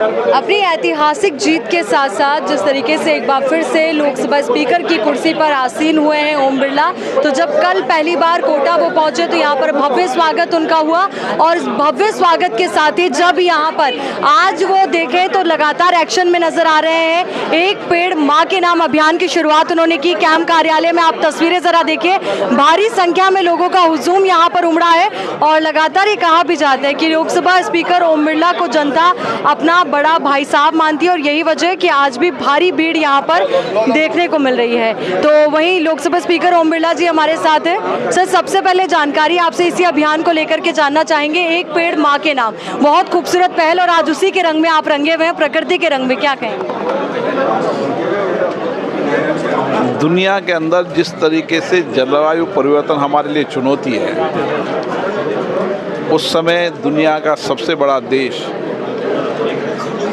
अपनी ऐतिहासिक जीत के साथ साथ जिस तरीके से एक बार फिर से लोकसभा स्पीकर की कुर्सी पर आसीन हुए हैं ओम बिरला, तो जब कल पहली बार कोटा वो पहुंचे तो यहाँ पर भव्य स्वागत उनका हुआ और इस भव्य स्वागत के साथ ही जब यहाँ पर आज वो देखें तो लगातार एक्शन में नजर आ रहे हैं। एक पेड़ माँ के नाम अभियान की शुरुआत उन्होंने की कैंप कार्यालय में। आप तस्वीरें जरा देखिए, भारी संख्या में लोगों का हुजूम यहाँ पर उमड़ा है और लगातार ये कहा भी जाता है कि लोकसभा स्पीकर ओम बिरला को जनता अपना बड़ा भाई साहब मानती है और यही वजह है कि आज भी भारी भीड़ यहाँ पर देखने को मिल रही है। तो वहीं लोकसभा स्पीकर ओम बिरला जी हमारे साथ हैं। सर, सबसे पहले जानकारी आपसे इसी अभियान को लेकर के जानना चाहेंगे। एक पेड़ माँ के नाम, बहुत खूबसूरत पहल और आज उसी के रंग में आप रंगे हुए हैं, प्रकृति के रंग में, क्या कहेंगे? दुनिया के अंदर जिस तरीके से जलवायु परिवर्तन हमारे लिए चुनौती है, उस समय दुनिया का सबसे बड़ा देश,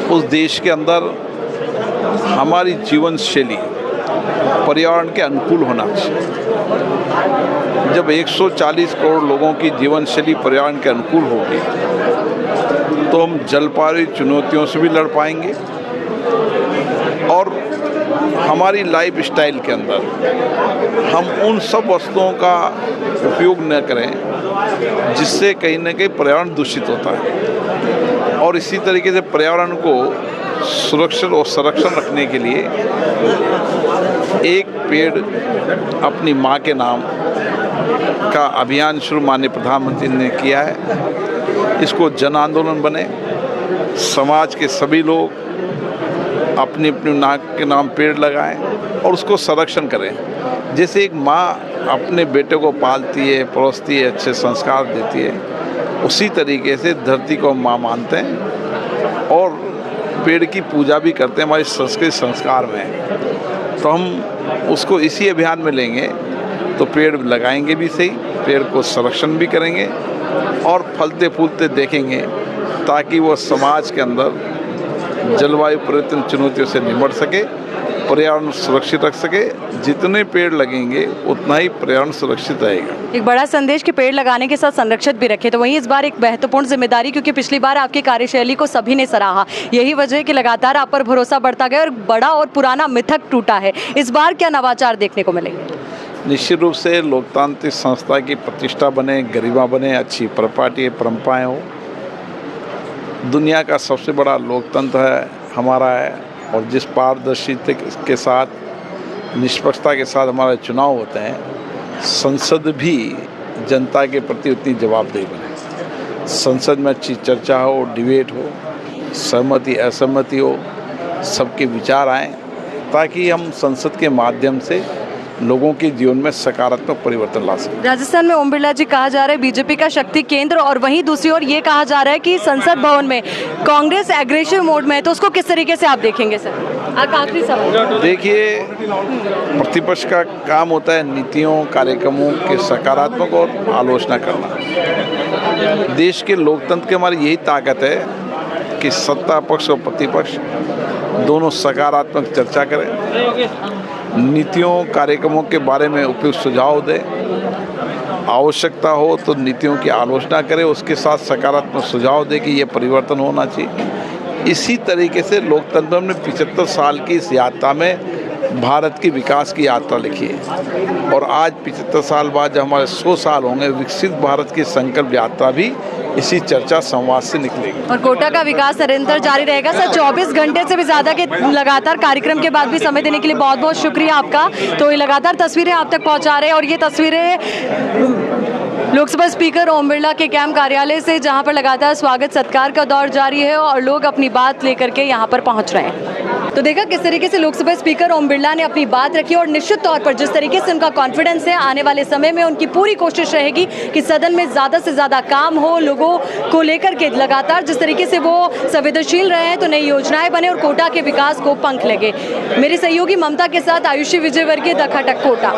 उस देश के अंदर हमारी जीवन शैली पर्यावरण के अनुकूल होना चाहिए। जब 140 करोड़ लोगों की जीवन शैली पर्यावरण के अनुकूल होगी तो हम जलवायु चुनौतियों से भी लड़ पाएंगे और हमारी लाइफ स्टाइल के अंदर हम उन सब वस्तुओं का उपयोग न करें जिससे कहीं ना कहीं पर्यावरण दूषित होता है। और इसी तरीके से पर्यावरण को सुरक्षित और संरक्षण रखने के लिए एक पेड़ अपनी माँ के नाम का अभियान शुरू माननीय प्रधानमंत्री ने किया है। इसको जन आंदोलन बने, समाज के सभी लोग अपनी अपनी नाक के नाम पेड़ लगाएं और उसको संरक्षण करें। जैसे एक माँ अपने बेटे को पालती है, परोसती है, अच्छे संस्कार देती है, उसी तरीके से धरती को माँ मानते हैं और पेड़ की पूजा भी करते हैं। हमारी संस्कृति संस्कार में तो हम उसको इसी अभियान में लेंगे तो पेड़ लगाएंगे भी सही, पेड़ को संरक्षण भी करेंगे और फलते फूलते देखेंगे ताकि वो समाज के अंदर जलवायु परिवर्तन चुनौतियों से निपट सके, पर्यावरण सुरक्षित रख सके। जितने पेड़ लगेंगे उतना ही पर्यावरण सुरक्षित रहेगा। एक बड़ा संदेश कि पेड़ लगाने के साथ संरक्षित भी रखें, तो वहीं इस बार एक महत्वपूर्ण जिम्मेदारी, क्योंकि पिछली बार आपकी कार्यशैली को सभी ने सराहा, यही वजह है कि लगातार आप पर भरोसा बढ़ता गया और बड़ा और पुराना मिथक टूटा है। इस बार क्या नवाचार देखने को मिलेंगे? निश्चित रूप से लोकतांत्रिक संस्था की प्रतिष्ठा बने, गरिमा बने, अच्छी परिपाटी परंपराएं हो। दुनिया का सबसे बड़ा लोकतंत्र है हमारा है और जिस पारदर्शिता के साथ, निष्पक्षता के साथ हमारे चुनाव होते हैं, संसद भी जनता के प्रति उतनी जवाबदेही बने। संसद में अच्छी चर्चा हो, डिबेट हो, सहमति असहमति हो, सबके विचार आएँ ताकि हम संसद के माध्यम से लोगों के जीवन में सकारात्मक परिवर्तन ला सकें। राजस्थान में ओम बिरला जी कहा जा रहा है बीजेपी का शक्ति केंद्र, और वहीं दूसरी ओर ये कहा जा रहा है कि संसद भवन में कांग्रेस एग्रेसिव मोड में है, तो उसको किस तरीके से आप देखेंगे सर? आखिरी सवाल। देखिए, प्रतिपक्ष का काम होता है नीतियों कार्यक्रमों के सकारात्मक और आलोचना करना। देश के लोकतंत्र की हमारी यही ताकत है कि सत्ता पक्ष और प्रतिपक्ष दोनों सकारात्मक चर्चा करें, नीतियों कार्यक्रमों के बारे में उपयुक्त सुझाव दें, आवश्यकता हो तो नीतियों की आलोचना करें, उसके साथ सकारात्मक सुझाव दें कि ये परिवर्तन होना चाहिए। इसी तरीके से लोकतंत्र में 75 साल की इस यात्रा में भारत की विकास की यात्रा लिखी है और आज 75 साल बाद जब हमारे 100 साल होंगे, विकसित भारत की संकल्प यात्रा भी इसी चर्चा संवाद से निकलेगी। और कोटा का विकास निरंतर जारी रहेगा। सर, 24 घंटे से भी ज़्यादा के लगातार कार्यक्रम के बाद भी समय देने के लिए बहुत बहुत शुक्रिया आपका। तो ये लगातार तस्वीरें आप तक पहुंचा रहे हैं और ये तस्वीरें लोकसभा स्पीकर ओम बिरला के कैंप कार्यालय से, जहां पर लगातार स्वागत सत्कार का दौर जारी है और लोग अपनी बात लेकर के यहां पर पहुंच रहे हैं। तो देखा किस तरीके से लोकसभा स्पीकर ओम बिरला ने अपनी बात रखी और निश्चित तौर पर जिस तरीके से उनका कॉन्फिडेंस है, आने वाले समय में उनकी पूरी कोशिश रहेगी कि सदन में ज़्यादा से ज़्यादा काम हो, लोगों को लेकर के लगातार जिस तरीके से वो संवेदनशील रहे हैं तो नई योजनाएं बने और कोटा के विकास को पंख लगे। मेरे सहयोगी ममता के साथ आयुषी विजयवर्गीय, द खटक, कोटा।